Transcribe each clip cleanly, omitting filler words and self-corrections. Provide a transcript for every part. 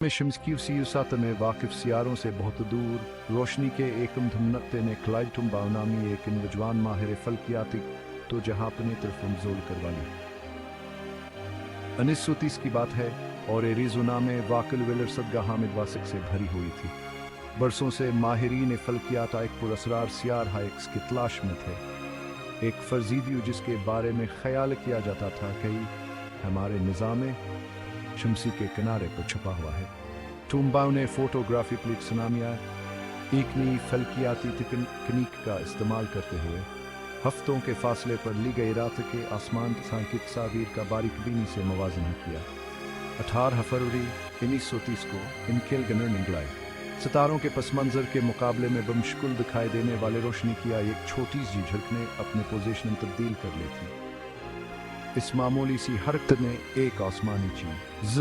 में शमस्कीवसीयूसात में वाकिफ सियारों से बहुत दूर रोशनी के एकम धमनकते ने क्लाइटुम बावनामी एक नौजवान माहिर फल्कियाती तो जहां अपनी तरफ रमजोल करवा ली। 1930 की बात है और एरिज़ोना में वाकिल विलर सदगा हामिद वासिक से भरी हुई थी। बरसों से माहिरीन फल्कियात एक पुरअसरार सियार हाइक्स की तलाश में थे। एक फर्जीदियू जिसके बारे में ख्याल किया जाता था कि हमारे निज़ाम शमसी के किनारे पर छुपा हुआ है। टूम्बाओ ने फोटोग्राफी प्लिक सुनामिया इकनी फल्कियाती तकनीक का इस्तेमाल करते हुए हफ्तों के फासले पर ली गई रात के आसमान सांख्यिक तस्वीर का बारीकबीनी से मवाजना किया। 18 फरवरी 1930 को इनकेल गनर निकलाए सितारों के पस मंजर के मुकाबले में बमशकुल दिखाई देने वाले रोशनी की एक छोटी सी झलक ने अपने पोजीशन तब्दील कर ली थी। इस मामूली सी हरकत ने एक आसमानी चीज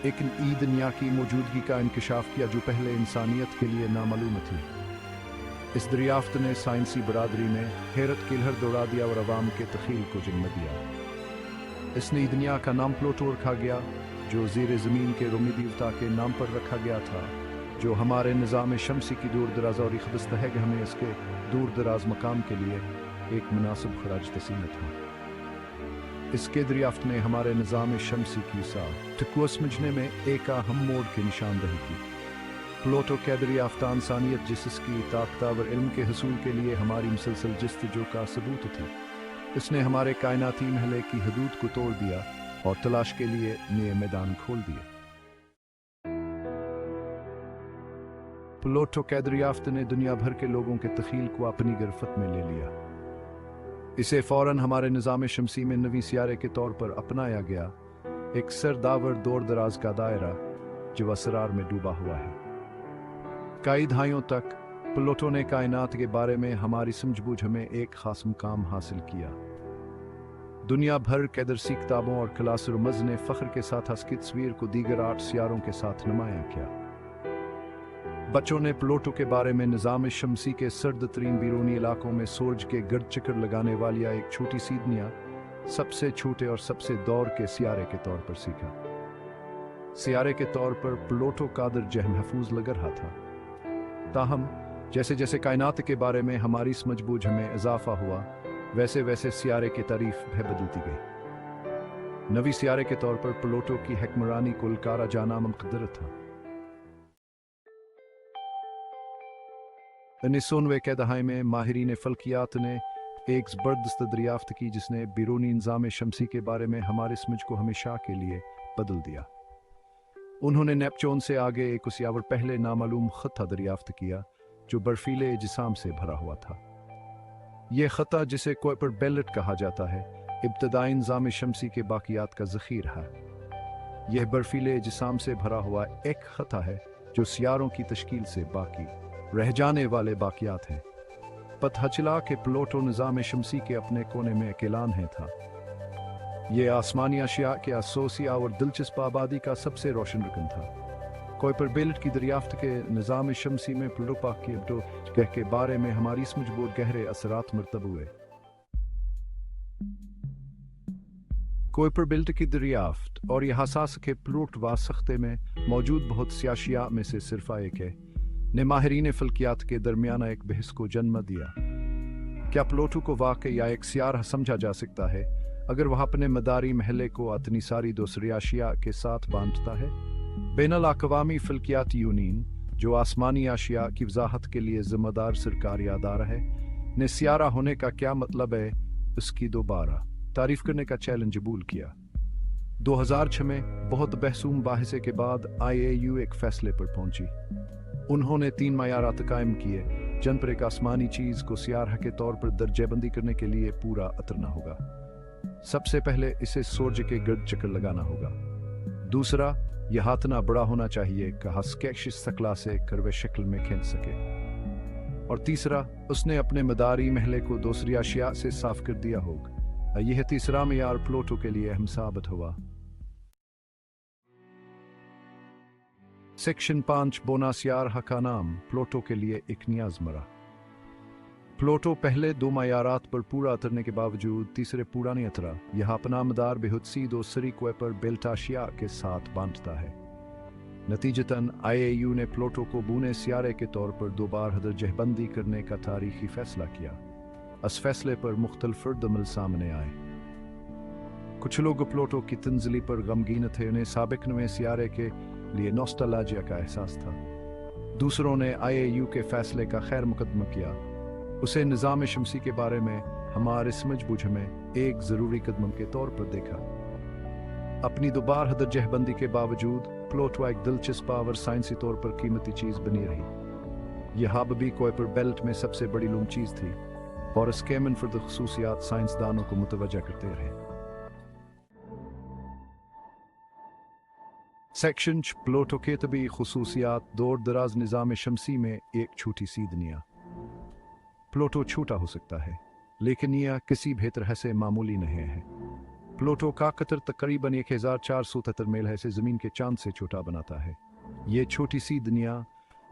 एक ई दुनिया की मौजूदगी का इंकशाफ किया जो पहले इंसानियत के लिए नामालूम थी। इस दरियाफ्त ने साइंसी बरादरी में हैरत की लहर दौड़ा दिया और अवाम के तखील को जन्म दिया। इस नई दुनिया का नाम प्लूटो रखा गया जो ज़ीर ज़मीन के रोमी देवता के नाम पर रखा गया था, जो हमारे निज़ाम शमसी की दूर दराज और ख़बस्त है कि हमें इसके दूर दराज मकाम के लिए एक मुनासिब खराज तस्लीम था। इसके दरियाफ्त ने हमारे निज़ाम शमसी की को समझने में एक अहम मोड़ के निशान रही थी। प्लूटो के दरियाफ्ता इंसानियत जिसकी ताकतवर इल्म के हसूल के लिए हमारी मुसलसल जस्तजू का सबूत थी। इसने हमारे कायनाती महले की हदूद को तोड़ दिया और तलाश के लिए नए मैदान खोल दिए। प्लूटो के दरियाफ्त ने दुनिया भर के लोगों के तखील को अपनी गिरफ्त में ले लिया। इसे फौरन हमारे निज़ाम शमसी में नवी सियारे के तौर पर अपनाया गया, एक सरदावर दौर दराज का दायरा जो असरार में डूबा हुआ है। कई दहाइयों तक प्लूटो ने कायनात के बारे में हमारी समझबूझ में एक खास मुकाम हासिल किया। दुनिया भर के दरसी किताबों और क्लास रमज ने फ़ख्र के साथ इसकी तस्वीर को दीगर 8 सियारों के साथ नुमाया किया। बच्चों ने प्लूटो के बारे में निज़ाम शमसी के सर्द तरीन बैरूनी इलाकों में सूरज के गर्द चक्कर लगाने वाली एक छोटी सी दुनिया सबसे छोटे और सबसे दौर के सियारे के तौर पर सीखा। सियारे के तौर पर प्लूटो कादर जहन महफूज लग रहा था। ताहम जैसे जैसे कायनात के बारे में हमारी समझबूझ में इजाफा हुआ वैसे वैसे सियारे की तारीफ भी बदलती गई। नवी सियारे के तौर पर प्लूटो की हुक्मरानी कुलकारा जाना मुक़द्दर था। 1990 के दहाई में माहिरीन फल्कियात ने एक ज़बरदस्त दरियाफ्त की जिसने बैरूनी निज़ाम शमसी के बारे में हमारे समझ को हमेशा के लिए बदल दिया। उन्होंने नेपच्यून से आगे एक उसियावर पहले नामालूम ख़त्ता दरियाफ्त किया जो बर्फीले जिसाम से भरा हुआ था। यह ख़त्ता जिसे कुइपर बेल्ट कहा जाता है इब्तदाई निज़ाम शमसी के बाकियात का ज़ख़ीरा है। यह बर्फीले जिसाम से भरा हुआ एक ख़त्ता है जो सियारों की तश्कील से बाकी रह जाने वाले बाकियात हैं। पता चला कि प्लूटो निज़ाम शमसी के अपने कोने में अकेलान है था। ये आसमानी अशिया के असोसिया और दिलचस्प आबादी का सबसे रोशन रुकन था। कुइपर बेल्ट की दरियाफ्त के निज़ाम शमसी में प्लूटो के बारे में हमारी समझबूझ गहरे असरात मरतब हुए। कुइपर बेल्ट की दरियाफ्त और यह हसास के प्लूटो वासख्ते में मौजूद बहुत सी अशिया में से सिर्फ एक है ने माहिरीन फल्कियात के दरमियाना एक बहस को जन्म दिया। क्या प्लूटो को वाकई या एक सियार समझा जा सकता है अगर वह अपने मदारी महले को अपनी सारी दूसरी अशिया के साथ बांटता है? बैनुल अक़वामी फल्कियात यूनियन जो आसमानी अशिया की वजाहत के लिए जिम्मेदार सरकारी अदारा है ने सियारा होने का क्या मतलब है उसकी दोबारा तारीफ करने का चैलेंज कबूल किया। 2006 में बहुत बहसूम बाहिसे के बाद IAU एक फैसले पर पहुंची। उन्होंने 3 मयारात कायम किए जिन पर एक आसमानी चीज़ को सियारा के तौर पर दर्जेबंदी करने के लिए पूरा उतरना होगा। सबसे पहले इसे सूरज के गर्द चक्कर लगाना होगा। दूसरा, यह हाथ ना बड़ा होना चाहिए कि हस्केशिश सकला से करवे शक्ल में खींच सके। और तीसरा, उसने अपने मदारी महले को दूसरी अशिया से साफ कर दिया होगा। यह तीसरा मयार प्लूटो के लिए अहम साबित हुआ। सेक्शन 5 बोनासियार का नाम प्लूटो के लिए एक नियाज मरा। प्लूटो पहले 2 मयारात पर पूरा उतरने के बावजूद तीसरे पूरा नहीं उतरा। यह अपना मदार बेहुदसी दूसरी कुइपर बेल्ट अशिया के साथ बांटता है। नतीजतन IAU ने प्लूटो को बूने सियारे के तौर पर दोबारा दर्जहबंदी करने का तारीखी फैसला किया। इस फैसले पर मुख्तलिफ रद्द-अमल सामने आए। कुछ लोग प्लूटो की तंज़ली पर गमगीन थे, उन्हें साबिक नवे सियारे के लिए नॉस्टैल्जिया का एहसास था। दूसरों ने IAU के फैसले का खैर मुकदमा किया, उसे निज़ाम शमसी के बारे में हमारे समझ-बूझ में एक ज़रूरी कदम के तौर पर देखा। अपनी दोबारा दर्जहबंदी के बावजूद प्लूटो एक दिलचस्प और साइंसी तौर पर कीमती चीज़ बनी रही। यह हबबी कुइपर बेल्ट में सबसे बड़ी लूम चीज़ थी और इसके मुनफरद खसूसियात साइंसदानों को मुतवज्जा करते रहे। सेक्शन प्लूटो के तबी खसूसियात दूर दराज निज़ाम शमसी में एक छोटी सी दुनिया। प्लूटो छोटा हो सकता है, लेकिन यह किसी भी तरह से मामूली नहीं है। प्लूटो का कतर तकरीबन 1473 मील है से ज़मीन के चांद से छोटा बनाता है। ये छोटी सी दुनिया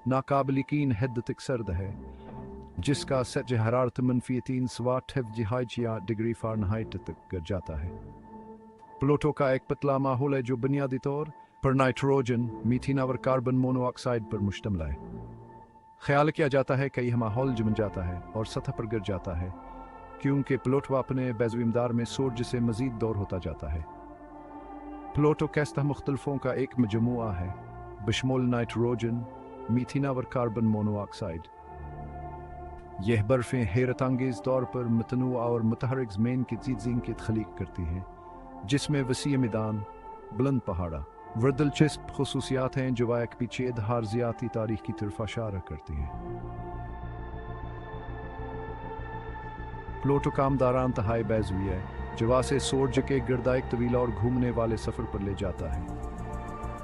नाकाबिल यकीन हद तक सर्द है, जिसका सतह हरारत -300 डिग्री फ़ारेनहाइट तक गिर जाता है। प्लूटो का एक पतला माहौल है जो बुनियादी तौर पर नाइट्रोजन, मीथेन और कार्बन मोनोऑक्साइड पर मुश्तमिल है। ख्याल किया जाता है कि यह माहौल जम जाता है और सतह पर गिर जाता है, क्योंकि प्लूटो अपने बेज़मींदार में सूरज से मज़ीद दूर होता जाता है। प्लूटो कैस्ता मुख्तलिफों का एक मजमूआ है, बशमूल नाइट्रोजन, मीथेन और कार्बन मोनोऑक्साइड। यह बर्फ़ें हैरतअंगेज़ तौर पर मतनू और मुतहरक ज़मीन की चीज़ें की तख्लीक करती हैं, जिसमें वसी मैदान, बुलंद पहाड़ा व दिलचस्प खसूसियात हैं जो एक पीछे हारजियाती तारीख की तरफ इशारा करती हैं। प्लूटो का आमदारा इंतहाई बैज़वी है, जो से सूरज के गिरदा एक तवील और घूमने वाले सफ़र पर ले जाता है।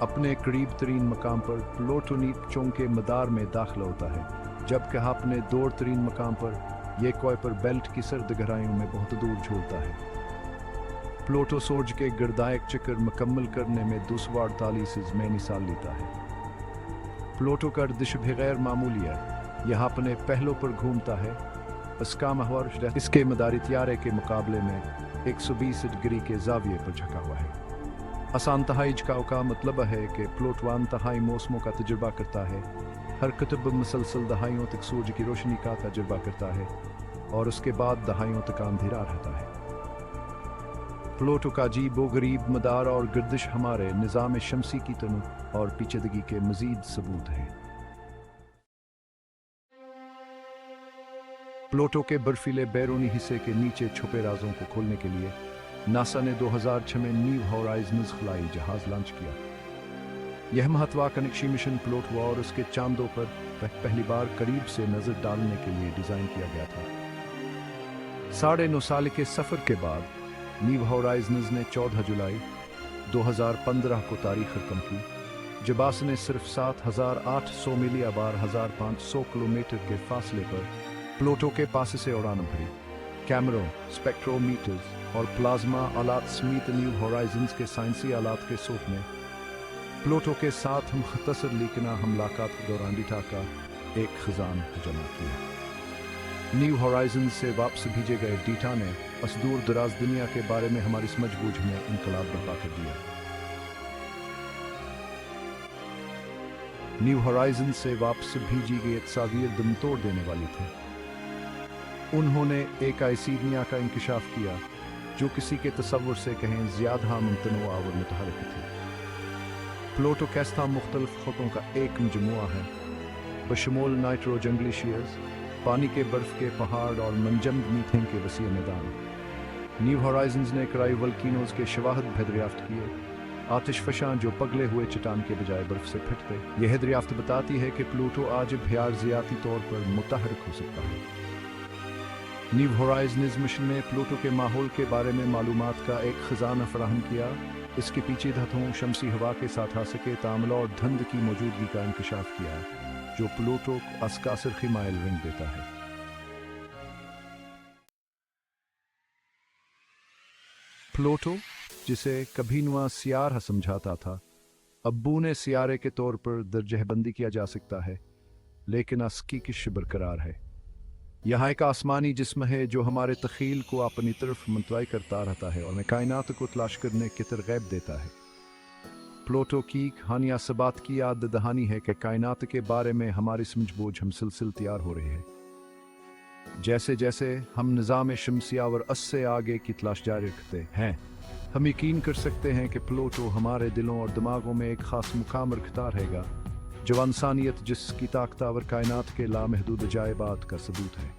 अपने करीब तरीन मकाम पर प्लूटो नीप चौंके मदार में दाखिल होता है, जबकि अपने दूर तरीन मकाम पर यह कुइपर बेल्ट की सर्द गहराइयों में बहुत दूर झूलता है। प्लूटो सूरज के गिरदायक चक्कर मुकम्मल करने में 248 ज़मीनी साल लेता है। प्लूटो का गर्दिश भी गैर मामूली है, यह अपने पहलों पर घूमता है। इसका महवर इसके मदारी त्यारे के मुकाबले में 120 डिग्री के ज़ाविये पर झुका हुआ है। आसान तहाई झुकाव का मतलब है कि प्लूटो अंतहाई मौसमों का तजुर्बा करता है। हर कुतुब मुसलसल दहाइयों तक सूरज की रोशनी का तजुर्बा करता है और उसके बाद दहाइयों तक अंधेरा रहता है। प्लूटो का अजीब व गरीब मदार और गर्दिश हमारे निज़ाम शमसी की तनु और पेचीदगी के मज़ीद सबूत है। प्लूटो के बर्फीले बैरूनी हिस्से के नीचे छुपे राजों को खोलने के लिए नासा ने 2006 में न्यू होराइजन्स खलाई जहाज लॉन्च किया। यह महत्वाकांक्षी मिशन प्लूटो और उसके चांदों पर पहली बार करीब से नजर डालने के लिए डिजाइन किया गया था। 9.5 साल के सफर के बाद न्यू होराइजन्स ने 14 जुलाई 2015 को तारीख रकम की, जब ने सिर्फ 7,800 मील या 12,500 किलोमीटर के फासले पर प्लूटो के पास से उड़ान भरी। कैमरों, स्पेक्ट्रोमीटर्स और प्लाज्मा आलात समेत न्यू होराइजन्स के साइंसी आलात के सूट ने प्लूटो के साथ मुख्तसर लेकिन हमलाकात के दौरान डेटा का एक खजान जमा किया। न्यू होराइजन्स से वापस भेजे गए डेटा ने इस दूर दराज दुनिया के बारे में हमारी समझ-बूझ में इनकलाब बर्पा कर दिया। न्यू होराइजन्स से वापस भेजी गई तस्वीर दम तोड़ देने वाली थी। उन्होंने एक ऐसी दुनिया का इंकशाफ किया जो किसी के तसव्वुर से कहें ज़्यादा मुमतनू और मुतहरक थी। प्लूटो कैस्ता मुख्तलिफ खतों का एक मजमुआ है, बशमूल नाइट्रोजन ग्लेशियर्स, पानी के बर्फ के पहाड़ और मंजमद मीथेन के वसी मैदान। न्यू होराइजन्स ने कराई वल्कीनोज के शवाहद भी दरियाफ्त किए, आतिश फशां जो पगले हुए चट्टान के बजाय बर्फ से फटते। यह दरियाफ्त बताती है कि प्लूटो आज भी अर्जियाती तौर पर मुतहरक हो सकता है। न्यू होराइजन्स मिशन ने प्लूटो के माहौल के बारे में मालूमात का एक खजाना फराहम किया। इसके पीछे धातुओं, शमसी हवा के साथ आ सके तामला और धंध की मौजूदगी का इंकशाफ किया, जो प्लूटो का सरखी माइल रंग देता है। प्लूटो, जिसे कभी नुआ सियारा समझाता था, अब्बू ने सियारे के तौर पर दर्जहबंदी किया जा सकता है, लेकिन अस्की किश बरकरार है। यहाँ एक आसमानी जिस्म है जो हमारे तखील को अपनी तरफ मुंतवी करता रहता है और हमें कायनात को तलाश करने की तरगीब देता है। प्लूटो की कहानियां सबात की याद दहानी है कि कायनात के बारे में हमारी समझ बोझ हम सिलसिल तैयार हो रहे हैं। जैसे जैसे हम निज़ाम शमसिया और उससे आगे की तलाश जारी रखते हैं, हम यकीन कर सकते हैं कि प्लूटो हमारे दिलों और दिमागों में एक खास मुकाम रखता रहेगा, जो इंसानियत जिसकी ताकतवर कायनात के लामहदूद अजायबात का सबूत है।